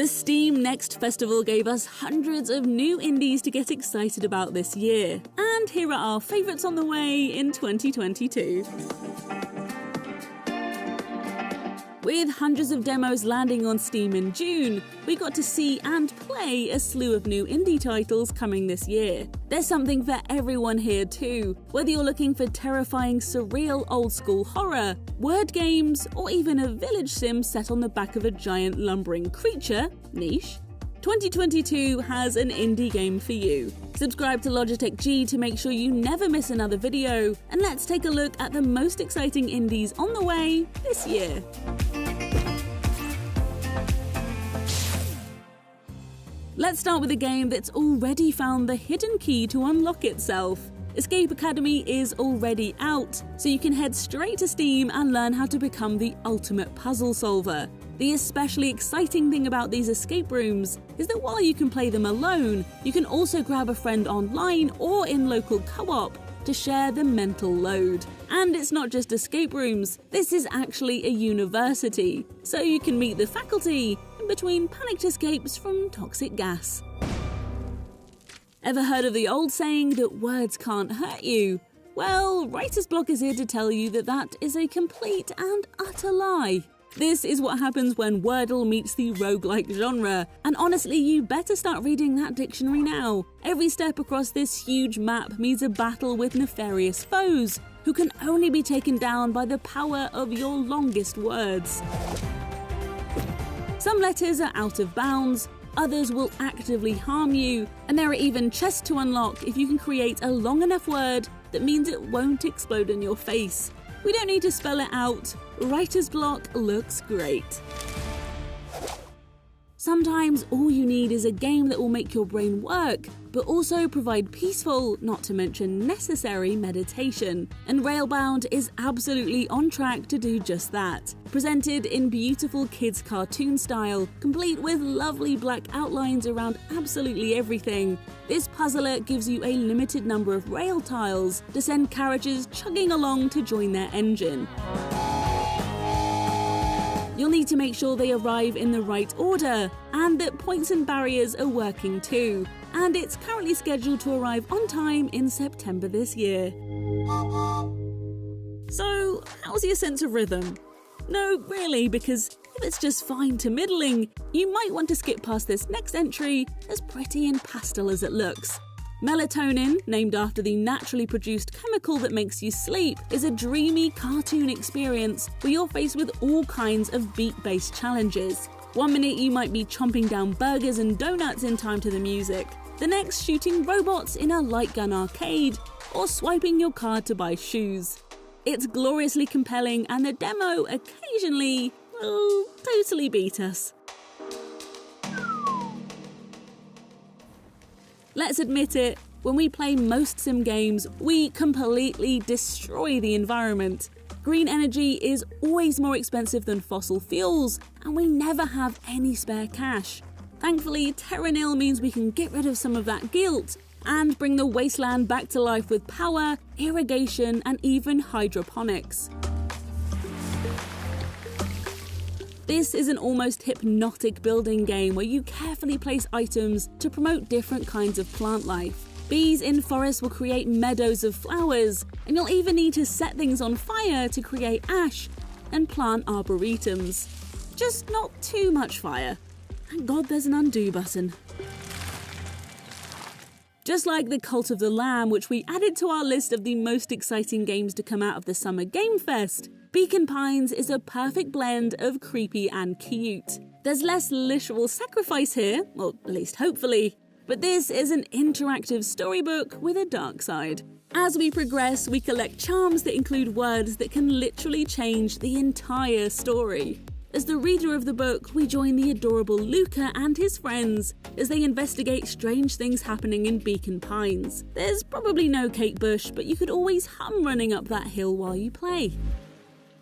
The Steam Next Festival gave us hundreds of new indies to get excited about this year. And here are our favourites on the way in 2022. With hundreds of demos landing on Steam in June, we got to see and play a slew of new indie titles coming this year. There's something for everyone here too, whether you're looking for terrifying, surreal, old-school horror, word games, or even a village sim set on the back of a giant lumbering creature, niche. 2022 has an indie game for you. Subscribe to Logitech G to make sure you never miss another video, and let's take a look at the most exciting indies on the way this year. Let's start with a game that's already found the hidden key to unlock itself. Escape Academy is already out, so you can head straight to Steam and learn how to become the ultimate puzzle solver. The especially exciting thing about these escape rooms is that while you can play them alone, you can also grab a friend online or in local co-op to share the mental load. And it's not just escape rooms, this is actually a university, so you can meet the faculty in between panicked escapes from toxic gas. Ever heard of the old saying that words can't hurt you? Well, Writer's Block is here to tell you that that is a complete and utter lie. This is what happens when Wordle meets the roguelike genre, and honestly, you better start reading that dictionary now. Every step across this huge map means a battle with nefarious foes, who can only be taken down by the power of your longest words. Some letters are out of bounds, others will actively harm you, and there are even chests to unlock if you can create a long enough word that means it won't explode in your face. We don't need to spell it out. Writer's Block looks great. Sometimes all you need is a game that will make your brain work, but also provide peaceful, not to mention necessary, meditation. And Railbound is absolutely on track to do just that. Presented in beautiful kids' cartoon style, complete with lovely black outlines around absolutely everything, this puzzler gives you a limited number of rail tiles to send carriages chugging along to join their engine. You'll need to make sure they arrive in the right order, and that points and barriers are working too. And it's currently scheduled to arrive on time in September this year. So, how's your sense of rhythm? No, really, because if it's just fine to middling, you might want to skip past this next entry, as pretty and pastel as it looks. Melatonin, named after the naturally produced chemical that makes you sleep, is a dreamy cartoon experience where you're faced with all kinds of beat-based challenges. One minute you might be chomping down burgers and donuts in time to the music, the next shooting robots in a light gun arcade, or swiping your card to buy shoes. It's gloriously compelling, and the demo occasionally, totally beat us. Let's admit it, when we play most sim games, we completely destroy the environment. Green energy is always more expensive than fossil fuels, and we never have any spare cash. Thankfully, Tera Nil means we can get rid of some of that guilt and bring the wasteland back to life with power, irrigation, and even hydroponics. This is an almost hypnotic building game where you carefully place items to promote different kinds of plant life. Bees in forests will create meadows of flowers, and you'll even need to set things on fire to create ash and plant arboretums. Just not too much fire. Thank God there's an undo button. Just like the Cult of the Lamb, which we added to our list of the most exciting games to come out of the Summer Game Fest, Beacon Pines is a perfect blend of creepy and cute. There's less literal sacrifice here, or at least hopefully, but this is an interactive storybook with a dark side. As we progress, we collect charms that include words that can literally change the entire story. As the reader of the book, we join the adorable Luca and his friends as they investigate strange things happening in Beacon Pines. There's probably no Kate Bush, but you could always hum running up that hill while you play.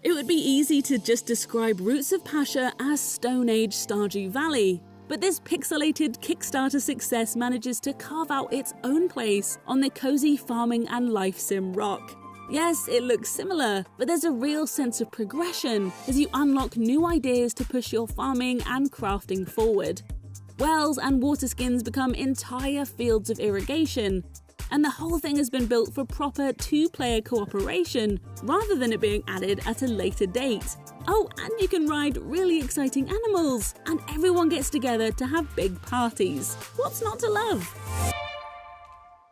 It would be easy to just describe Roots of Pacha as Stone Age Stardew Valley, but this pixelated Kickstarter success manages to carve out its own place on the cozy farming and life sim rock. Yes, it looks similar, but there's a real sense of progression as you unlock new ideas to push your farming and crafting forward. Wells and water skins become entire fields of irrigation. And the whole thing has been built for proper two-player cooperation, rather than it being added at a later date. Oh, and you can ride really exciting animals, and everyone gets together to have big parties. What's not to love?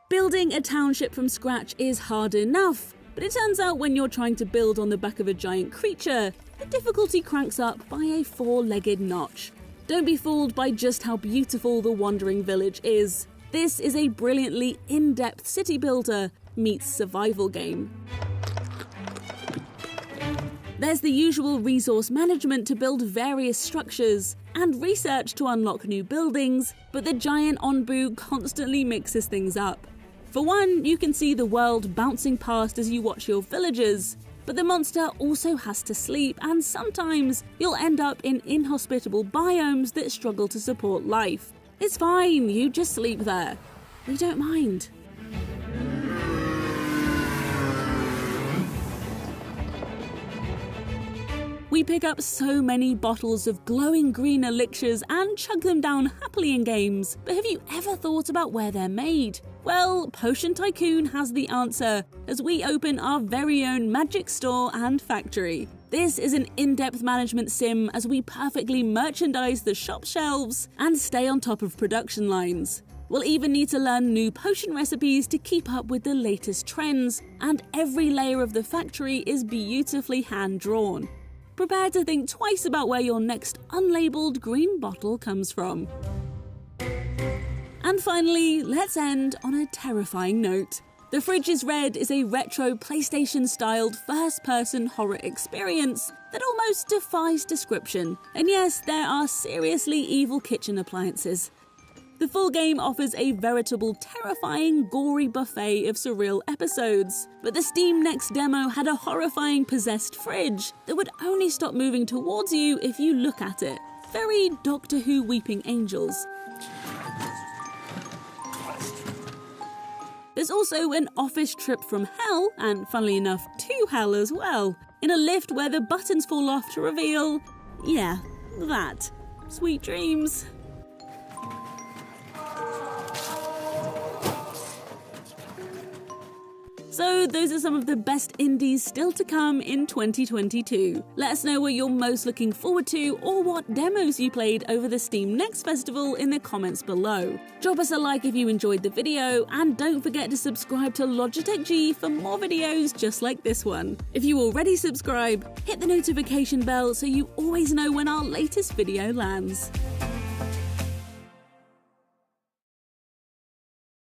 Building a township from scratch is hard enough, but it turns out when you're trying to build on the back of a giant creature, the difficulty cranks up by a four-legged notch. Don't be fooled by just how beautiful the Wandering Village is. This is a brilliantly in-depth city builder meets survival game. There's the usual resource management to build various structures, and research to unlock new buildings, but the giant Onbu constantly mixes things up. For one, you can see the world bouncing past as you watch your villagers, but the monster also has to sleep, and sometimes you'll end up in inhospitable biomes that struggle to support life. It's fine, you just sleep there. We don't mind. We pick up so many bottles of glowing green elixirs and chug them down happily in games, but have you ever thought about where they're made? Well, Potion Tycoon has the answer as we open our very own magic store and factory. This is an in-depth management sim as we perfectly merchandise the shop shelves and stay on top of production lines. We'll even need to learn new potion recipes to keep up with the latest trends, and every layer of the factory is beautifully hand-drawn. Prepare to think twice about where your next unlabeled green bottle comes from. And finally, let's end on a terrifying note. The Fridge is Red is a retro PlayStation-styled first-person horror experience that almost defies description. And yes, there are seriously evil kitchen appliances. The full game offers a veritable terrifying, gory buffet of surreal episodes, but the Steam Next demo had a horrifying possessed fridge that would only stop moving towards you if you look at it. Very Doctor Who Weeping Angels. There's also an office trip from hell, and funnily enough, to hell as well, in a lift where the buttons fall off to reveal, yeah, that. Sweet dreams. So those are some of the best indies still to come in 2022. Let us know what you're most looking forward to or what demos you played over the Steam Next Festival in the comments below. Drop us a like if you enjoyed the video, and don't forget to subscribe to Logitech G for more videos just like this one. If you already subscribe, hit the notification bell so you always know when our latest video lands.